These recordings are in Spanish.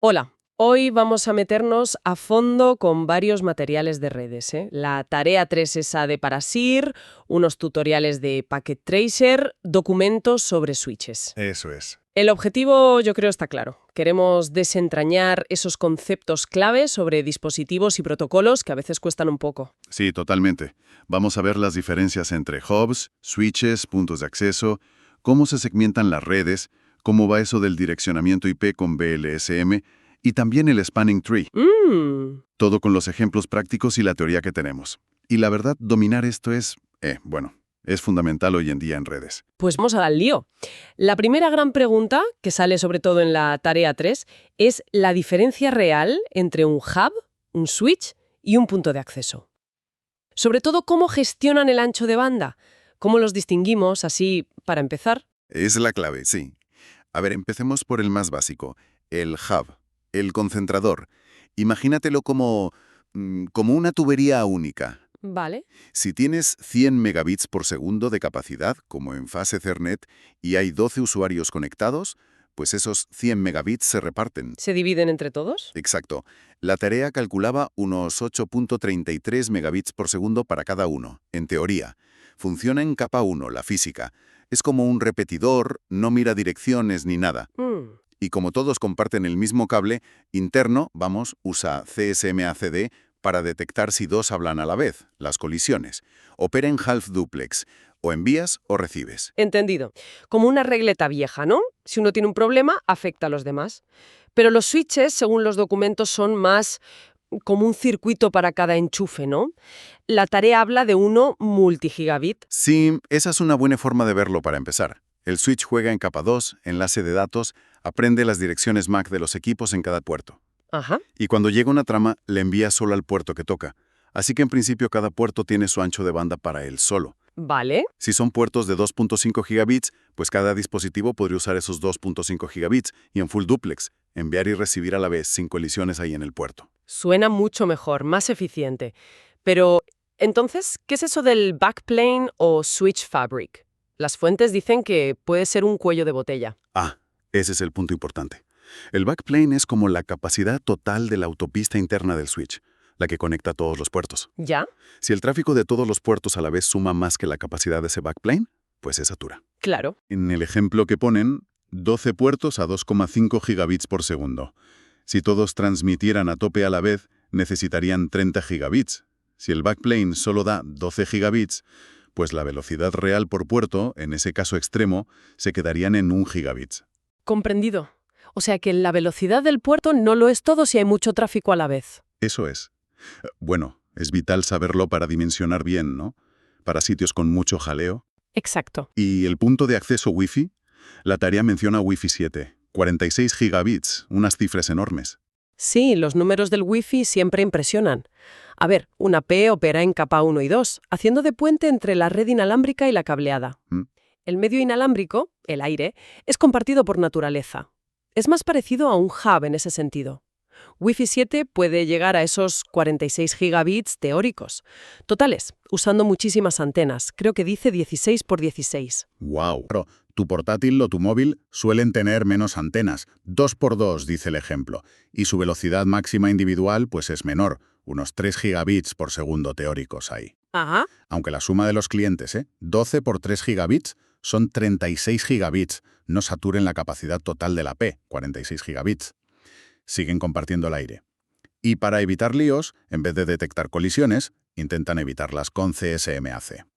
Hola, hoy vamos a meternos a fondo con varios materiales de redes, ¿eh? La tarea 3 esa de Parasir, unos tutoriales de Packet Tracer, documentos sobre switches. Eso es. El objetivo yo creo está claro. Queremos desentrañar esos conceptos clave sobre dispositivos y protocolos que a veces cuestan un poco. Sí, totalmente. Vamos a ver las diferencias entre hubs, switches, puntos de acceso, cómo se segmentan las redes, cómo va eso del direccionamiento IP con BLSM y también el spanning tree. Todo con los ejemplos prácticos y la teoría que tenemos. Y la verdad, dominar esto es fundamental hoy en día en redes. Pues vamos al lío. La primera gran pregunta, que sale sobre todo en la tarea 3, es la diferencia real entre un hub, un switch y un punto de acceso. Sobre todo, ¿cómo gestionan el ancho de banda? ¿Cómo los distinguimos, así, para empezar? Es la clave, sí. A ver, empecemos por el más básico, el hub, el concentrador. Imagínatelo como una tubería única. Vale. Si tienes 100 megabits por segundo de capacidad, como en fase Ethernet, y hay 12 usuarios conectados, pues esos 100 megabits se reparten. ¿Se dividen entre todos? Exacto. La tarea calculaba unos 8.33 megabits por segundo para cada uno, en teoría. Funciona en capa 1, la física. Es como un repetidor, no mira direcciones ni nada. Y como todos comparten el mismo cable, interno, usa CSMACD para detectar si dos hablan a la vez, las colisiones. Opera en half duplex, o envías o recibes. Entendido. Como una regleta vieja, ¿no? Si uno tiene un problema, afecta a los demás. Pero los switches, según los documentos, son más como un circuito para cada enchufe, ¿no? La tarea habla de uno multigigabit. Sí, esa es una buena forma de verlo para empezar. El switch juega en capa 2, enlace de datos, aprende las direcciones MAC de los equipos en cada puerto. Ajá. Y cuando llega una trama, le envía solo al puerto que toca. Así que en principio cada puerto tiene su ancho de banda para él solo. Vale. Si son puertos de 2.5 gigabits, pues cada dispositivo podría usar esos 2.5 gigabits y en full duplex, enviar y recibir a la vez sin colisiones ahí en el puerto. Suena mucho mejor, más eficiente. Pero, entonces, ¿qué es eso del backplane o switch fabric? Las fuentes dicen que puede ser un cuello de botella. Ah, ese es el punto importante. El backplane es como la capacidad total de la autopista interna del switch, la que conecta todos los puertos. ¿Ya? Si el tráfico de todos los puertos a la vez suma más que la capacidad de ese backplane, pues se satura. Claro. En el ejemplo que ponen, 12 puertos a 2,5 gigabits por segundo. Si todos transmitieran a tope a la vez, necesitarían 30 gigabits. Si el backplane solo da 12 gigabits, pues la velocidad real por puerto, en ese caso extremo, se quedarían en 1 gigabits. Comprendido. O sea que la velocidad del puerto no lo es todo si hay mucho tráfico a la vez. Eso es. Bueno, es vital saberlo para dimensionar bien, ¿no? Para sitios con mucho jaleo. Exacto. ¿Y el punto de acceso Wi-Fi? La tarea menciona Wi-Fi 7, 46 gigabits, unas cifras enormes. Sí, los números del Wi-Fi siempre impresionan. A ver, una P opera en capa 1 y 2, haciendo de puente entre la red inalámbrica y la cableada. ¿Mm? El medio inalámbrico, el aire, es compartido por naturaleza. Es más parecido a un hub en ese sentido. Wi-Fi 7 puede llegar a esos 46 gigabits teóricos. Totales, usando muchísimas antenas. Creo que dice 16 por 16. ¡Wow! Pero tu portátil o tu móvil suelen tener menos antenas, 2 por 2, dice el ejemplo, y su velocidad máxima individual pues es menor, unos 3 gigabits por segundo teóricos hay. Ajá. Aunque la suma de los clientes, 12 por 3 gigabits, son 36 gigabits, no saturen la capacidad total de la P, 46 gigabits. Siguen compartiendo el aire. Y para evitar líos, en vez de detectar colisiones, intentan evitarlas con CSMAC.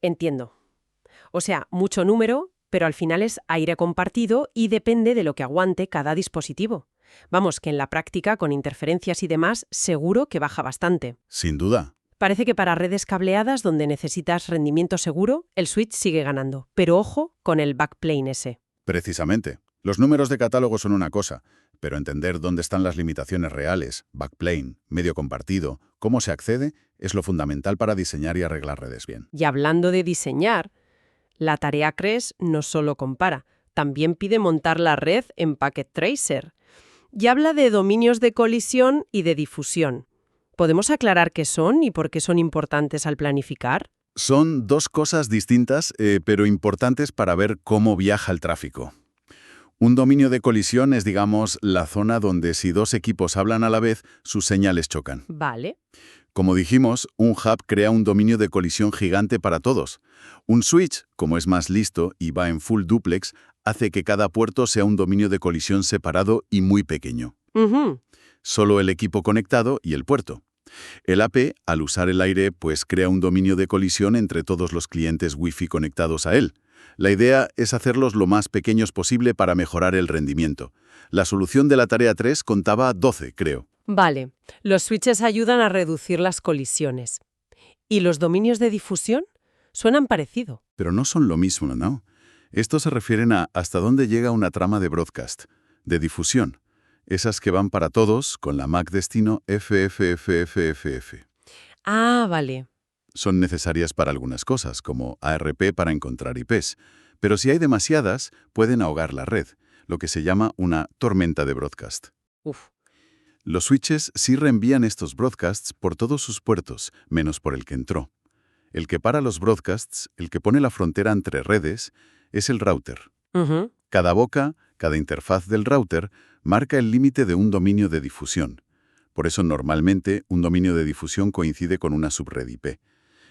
Entiendo. O sea, mucho número, pero al final es aire compartido y depende de lo que aguante cada dispositivo. Vamos, que en la práctica, con interferencias y demás, seguro que baja bastante. Sin duda. Parece que para redes cableadas donde necesitas rendimiento seguro, el switch sigue ganando. Pero ojo con el backplane ese. Precisamente. Los números de catálogo son una cosa, pero entender dónde están las limitaciones reales, backplane, medio compartido, cómo se accede, es lo fundamental para diseñar y arreglar redes bien. Y hablando de diseñar, la tarea CRES no solo compara, también pide montar la red en Packet Tracer. Y habla de dominios de colisión y de difusión. ¿Podemos aclarar qué son y por qué son importantes al planificar? Son dos cosas distintas, pero importantes para ver cómo viaja el tráfico. Un dominio de colisión es, digamos, la zona donde si dos equipos hablan a la vez, sus señales chocan. Vale. Como dijimos, un hub crea un dominio de colisión gigante para todos. Un switch, como es más listo y va en full duplex, hace que cada puerto sea un dominio de colisión separado y muy pequeño. Ujú. Solo el equipo conectado y el puerto. El AP, al usar el aire, pues crea un dominio de colisión entre todos los clientes Wi-Fi conectados a él. La idea es hacerlos lo más pequeños posible para mejorar el rendimiento. La solución de la tarea 3 contaba 12, creo. Vale. Los switches ayudan a reducir las colisiones. ¿Y los dominios de difusión? Suenan parecido. Pero no son lo mismo, ¿no? Estos se refieren a hasta dónde llega una trama de broadcast, de difusión. Esas que van para todos con la MAC destino FFFFFF. Ah, vale. Son necesarias para algunas cosas, como ARP para encontrar IPs, pero si hay demasiadas, pueden ahogar la red, lo que se llama una tormenta de broadcast. Uf. Los switches sí reenvían estos broadcasts por todos sus puertos, menos por el que entró. El que para los broadcasts, el que pone la frontera entre redes, es el router. Ujú. Cada boca, cada interfaz del router, marca el límite de un dominio de difusión. Por eso normalmente un dominio de difusión coincide con una subred IP.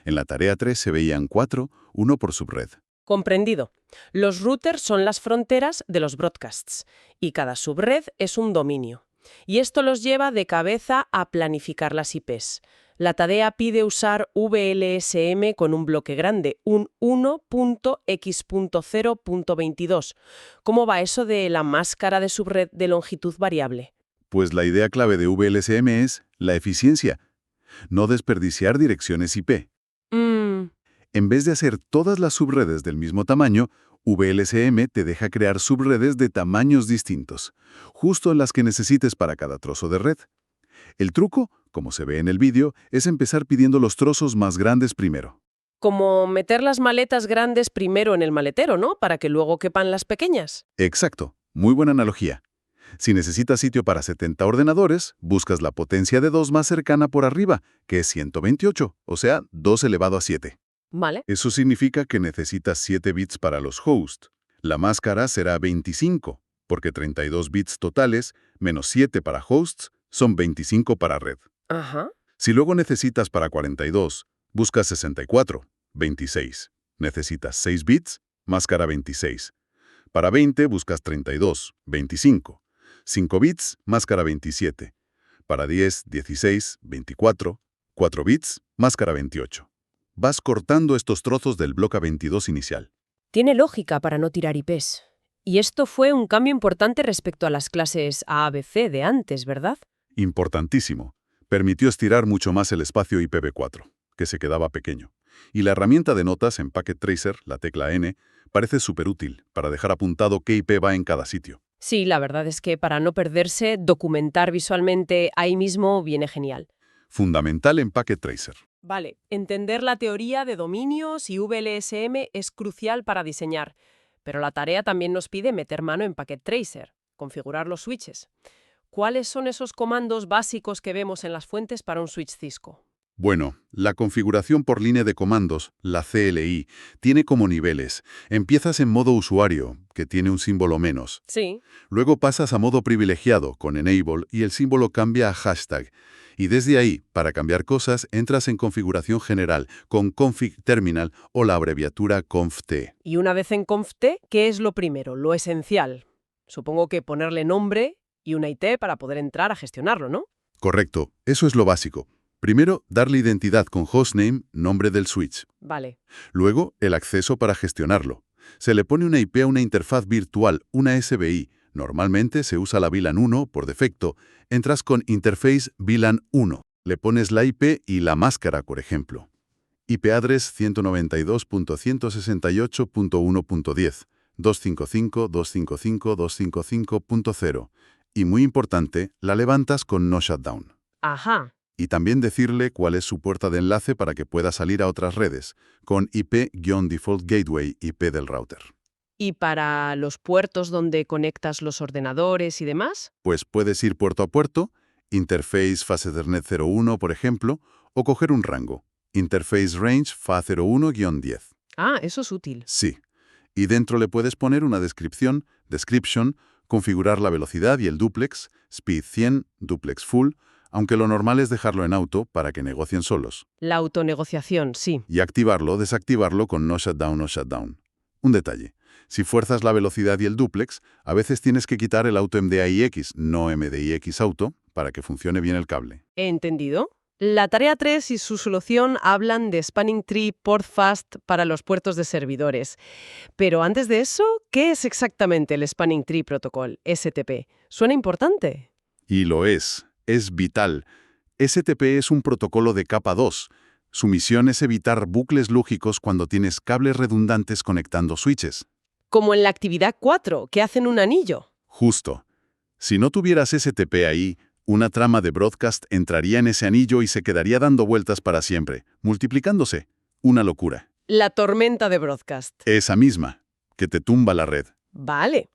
En la tarea 3 se veían 4, uno por subred. Comprendido. Los routers son las fronteras de los broadcasts y cada subred es un dominio. Y esto los lleva de cabeza a planificar las IPs. La tarea pide usar VLSM con un bloque grande, un 1.x.0.22. ¿Cómo va eso de la máscara de subred de longitud variable? Pues la idea clave de VLSM es la eficiencia, no desperdiciar direcciones IP. En vez de hacer todas las subredes del mismo tamaño, VLSM te deja crear subredes de tamaños distintos, justo las que necesites para cada trozo de red. El truco, como se ve en el vídeo, es empezar pidiendo los trozos más grandes primero. Como meter las maletas grandes primero en el maletero, ¿no? Para que luego quepan las pequeñas. Exacto, muy buena analogía. Si necesitas sitio para 70 ordenadores, buscas la potencia de 2 más cercana por arriba, que es 128, o sea, 2 elevado a 7. Vale. Eso significa que necesitas 7 bits para los hosts. La máscara será 25, porque 32 bits totales menos 7 para hosts son 25 para red. Ajá. Si luego necesitas para 42, buscas 64, 26. Necesitas 6 bits, máscara 26. Para 20 buscas 32, 25. 5 bits, máscara 27. Para 10, 16, 24. 4 bits, máscara 28. Vas cortando estos trozos del bloque 22 inicial. Tiene lógica para no tirar IPs. Y esto fue un cambio importante respecto a las clases A-B-C de antes, ¿verdad? Importantísimo. Permitió estirar mucho más el espacio IPv4, que se quedaba pequeño. Y la herramienta de notas en Packet Tracer, la tecla N, parece súper útil para dejar apuntado qué IP va en cada sitio. Sí, la verdad es que para no perderse, documentar visualmente ahí mismo viene genial. Fundamental en Packet Tracer. Vale, entender la teoría de dominios y VLSM es crucial para diseñar, pero la tarea también nos pide meter mano en Packet Tracer, configurar los switches. ¿Cuáles son esos comandos básicos que vemos en las fuentes para un switch Cisco? Bueno, la configuración por línea de comandos, la CLI, tiene como niveles. Empiezas en modo usuario, que tiene un símbolo menos. Sí. Luego pasas a modo privilegiado, con Enable, y el símbolo cambia a hashtag. Y desde ahí, para cambiar cosas, entras en configuración general, con config terminal o la abreviatura conft. Y una vez en conft, ¿qué es lo primero, lo esencial? Supongo que ponerle nombre y una IT para poder entrar a gestionarlo, ¿no? Correcto, eso es lo básico. Primero, darle identidad con hostname, nombre del switch. Vale. Luego, el acceso para gestionarlo. Se le pone una IP a una interfaz virtual, una SBI. Normalmente se usa la VLAN 1 por defecto. Entras con Interface VLAN 1. Le pones la IP y la máscara, por ejemplo. IP address 192.168.1.10, 255.255.255.0. Y muy importante, la levantas con no shutdown. Ajá. Y también decirle cuál es su puerta de enlace para que pueda salir a otras redes, con IP-Default Gateway IP del router. ¿Y para los puertos donde conectas los ordenadores y demás? Pues puedes ir puerto a puerto, Interface Fast Ethernet 01, por ejemplo, o coger un rango, Interface Range FA01-10. Ah, eso es útil. Sí. Y dentro le puedes poner una descripción, description, configurar la velocidad y el duplex, speed 100, duplex full, aunque lo normal es dejarlo en auto para que negocien solos. La autonegociación, sí. Y activarlo o desactivarlo con no shutdown o shutdown. Un detalle. Si fuerzas la velocidad y el duplex, a veces tienes que quitar el auto MDIX, no MDIX auto, para que funcione bien el cable. ¿He entendido? La tarea 3 y su solución hablan de Spanning Tree Port Fast para los puertos de servidores. Pero antes de eso, ¿qué es exactamente el Spanning Tree Protocol, STP? ¿Suena importante? Y lo es vital. STP es un protocolo de capa 2. Su misión es evitar bucles lógicos cuando tienes cables redundantes conectando switches. Como en la actividad 4, que hacen un anillo. Justo. Si no tuvieras STP ahí, una trama de broadcast entraría en ese anillo y se quedaría dando vueltas para siempre, multiplicándose. Una locura. La tormenta de broadcast. Esa misma, que te tumba la red. Vale.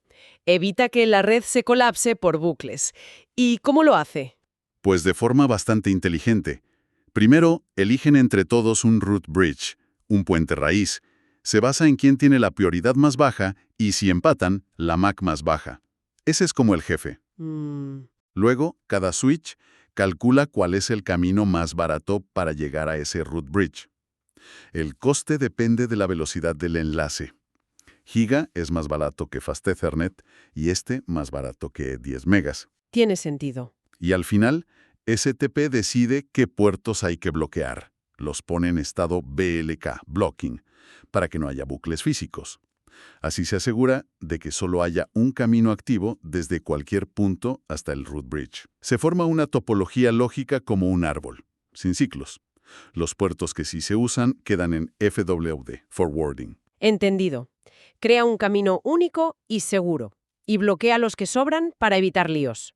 Evita que la red se colapse por bucles. ¿Y cómo lo hace? Pues de forma bastante inteligente. Primero, eligen entre todos un root bridge, un puente raíz. Se basa en quién tiene la prioridad más baja y, si empatan, la MAC más baja. Ese es como el jefe. Luego, cada switch calcula cuál es el camino más barato para llegar a ese root bridge. El coste depende de la velocidad del enlace. Giga es más barato que Fast Ethernet y este más barato que 10 megas. Tiene sentido. Y al final, STP decide qué puertos hay que bloquear. Los pone en estado BLK, blocking, para que no haya bucles físicos. Así se asegura de que solo haya un camino activo desde cualquier punto hasta el root bridge. Se forma una topología lógica como un árbol, sin ciclos. Los puertos que sí se usan quedan en FWD, forwarding. Entendido. Crea un camino único y seguro, y bloquea los que sobran para evitar líos.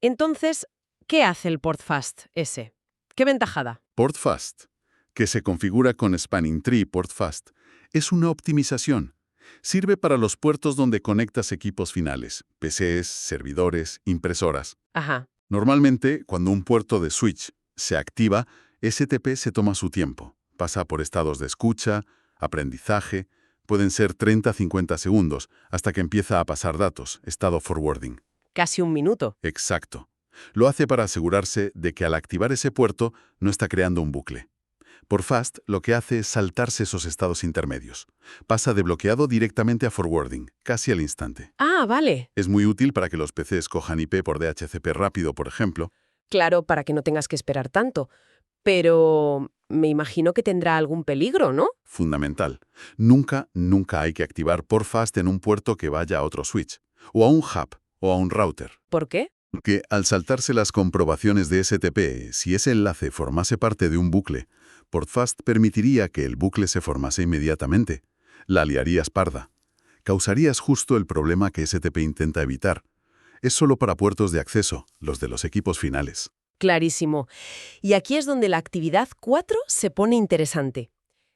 Entonces, ¿qué hace el port fast ese? ¿Qué ventaja da? Port fast, que se configura con Spanning Tree Port Fast, es una optimización. Sirve para los puertos donde conectas equipos finales, PCs, servidores, impresoras. Ajá. Normalmente, cuando un puerto de switch se activa, STP se toma su tiempo. Pasa por estados de escucha, aprendizaje, pueden ser 30-50 segundos, hasta que empieza a pasar datos, estado forwarding. Casi un minuto. Exacto. Lo hace para asegurarse de que al activar ese puerto no está creando un bucle. Por Fast, lo que hace es saltarse esos estados intermedios. Pasa de bloqueado directamente a forwarding, casi al instante. Ah, vale. Es muy útil para que los PCs cojan IP por DHCP rápido, por ejemplo. Claro, para que no tengas que esperar tanto. Pero me imagino que tendrá algún peligro, ¿no? Fundamental. Nunca hay que activar por Fast en un puerto que vaya a otro switch, o a un hub, o a un router. ¿Por qué? Que al saltarse las comprobaciones de STP, si ese enlace formase parte de un bucle, PortFast permitiría que el bucle se formase inmediatamente. La liarías parda. Causarías justo el problema que STP intenta evitar. Es solo para puertos de acceso, los de los equipos finales. Clarísimo. Y aquí es donde la actividad 4 se pone interesante.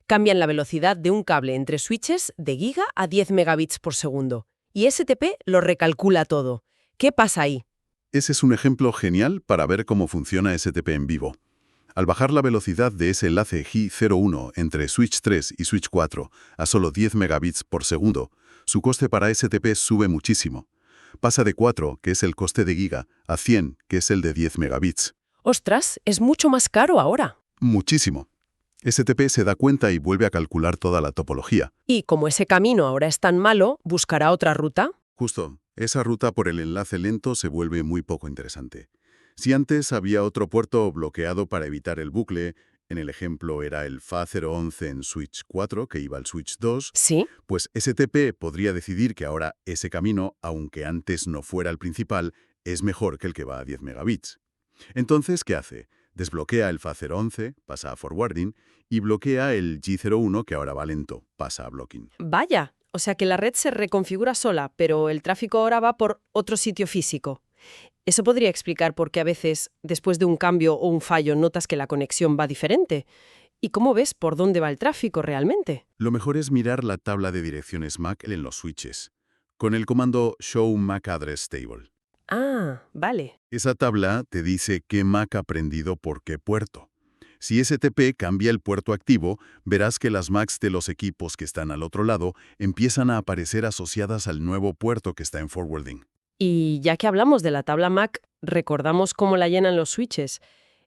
Cambian la velocidad de un cable entre switches de giga a 10 megabits por segundo. Y STP lo recalcula todo. ¿Qué pasa ahí? Ese es un ejemplo genial para ver cómo funciona STP en vivo. Al bajar la velocidad de ese enlace G01 entre switch 3 y switch 4 a solo 10 megabits por segundo, su coste para STP sube muchísimo. Pasa de 4, que es el coste de giga, a 100, que es el de 10 megabits. ¡Ostras! Es mucho más caro ahora. Muchísimo. STP se da cuenta y vuelve a calcular toda la topología. Y como ese camino ahora es tan malo, buscará otra ruta. Justo, esa ruta por el enlace lento se vuelve muy poco interesante. Si antes había otro puerto bloqueado para evitar el bucle, en el ejemplo era el FA011 en switch 4 que iba al switch 2, ¿Sí? pues STP podría decidir que ahora ese camino, aunque antes no fuera el principal, es mejor que el que va a 10 megabits. Entonces, ¿qué hace? Desbloquea el FA011, pasa a forwarding, y bloquea el G01 que ahora va lento, pasa a blocking. Vaya, o sea que la red se reconfigura sola, pero el tráfico ahora va por otro sitio físico. Eso podría explicar por qué a veces, después de un cambio o un fallo, notas que la conexión va diferente. ¿Y cómo ves por dónde va el tráfico realmente? Lo mejor es mirar la tabla de direcciones MAC en los switches, con el comando Show MAC Address Table. Ah, vale. Esa tabla te dice qué MAC ha prendido por qué puerto. Si STP cambia el puerto activo, verás que las MACs de los equipos que están al otro lado empiezan a aparecer asociadas al nuevo puerto que está en forwarding. Y ya que hablamos de la tabla MAC, recordamos cómo la llenan los switches.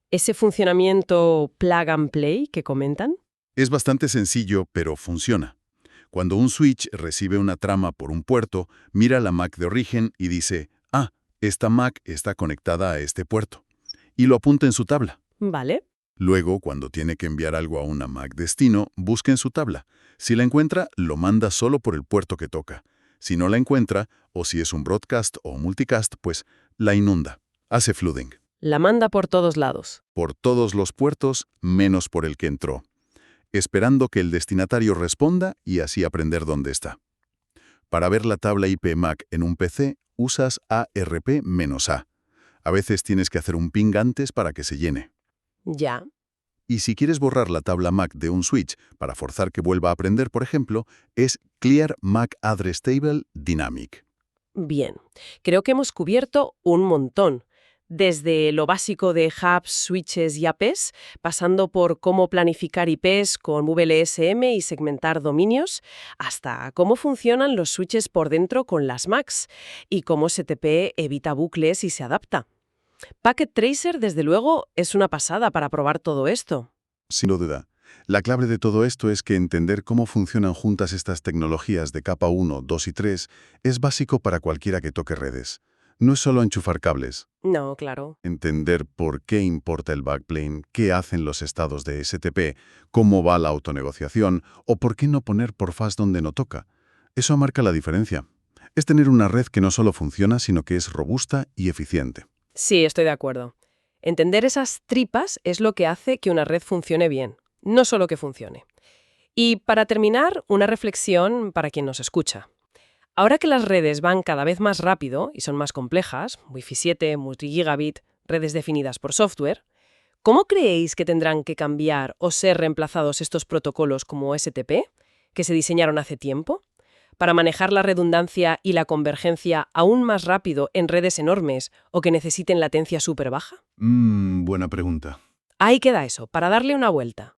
¿Ese funcionamiento plug and play que comentan? Es bastante sencillo, pero funciona. Cuando un switch recibe una trama por un puerto, mira la MAC de origen y dice, ah, esta MAC está conectada a este puerto, y lo apunta en su tabla. Vale. Luego, cuando tiene que enviar algo a una MAC destino, busca en su tabla. Si la encuentra, lo manda solo por el puerto que toca. Si no la encuentra, o si es un broadcast o multicast, pues la inunda. Hace flooding. La manda por todos lados. Por todos los puertos, menos por el que entró, esperando que el destinatario responda y así aprender dónde está. Para ver la tabla IP MAC en un PC, usas ARP-A. A veces tienes que hacer un ping antes para que se llene. Ya. Y si quieres borrar la tabla MAC de un switch para forzar que vuelva a aprender, por ejemplo, es Clear MAC Address Table Dynamic. Bien. Creo que hemos cubierto un montón. Desde lo básico de hubs, switches y APs, pasando por cómo planificar IPs con VLSM y segmentar dominios, hasta cómo funcionan los switches por dentro con las MACs y cómo STP evita bucles y se adapta. Packet Tracer, desde luego, es una pasada para probar todo esto. Sin duda. La clave de todo esto es que entender cómo funcionan juntas estas tecnologías de capa 1, 2 y 3 es básico para cualquiera que toque redes. No es solo enchufar cables. No, claro. Entender por qué importa el backplane, qué hacen los estados de STP, cómo va la autonegociación o por qué no poner porfas donde no toca. Eso marca la diferencia. Es tener una red que no solo funciona, sino que es robusta y eficiente. Sí, estoy de acuerdo. Entender esas tripas es lo que hace que una red funcione bien, no solo que funcione. Y para terminar, una reflexión para quien nos escucha. Ahora que las redes van cada vez más rápido y son más complejas, Wi-Fi 7, multigigabit, redes definidas por software, ¿cómo creéis que tendrán que cambiar o ser reemplazados estos protocolos como STP, que se diseñaron hace tiempo, para manejar la redundancia y la convergencia aún más rápido en redes enormes o que necesiten latencia súper baja? Buena pregunta. Ahí queda eso, para darle una vuelta.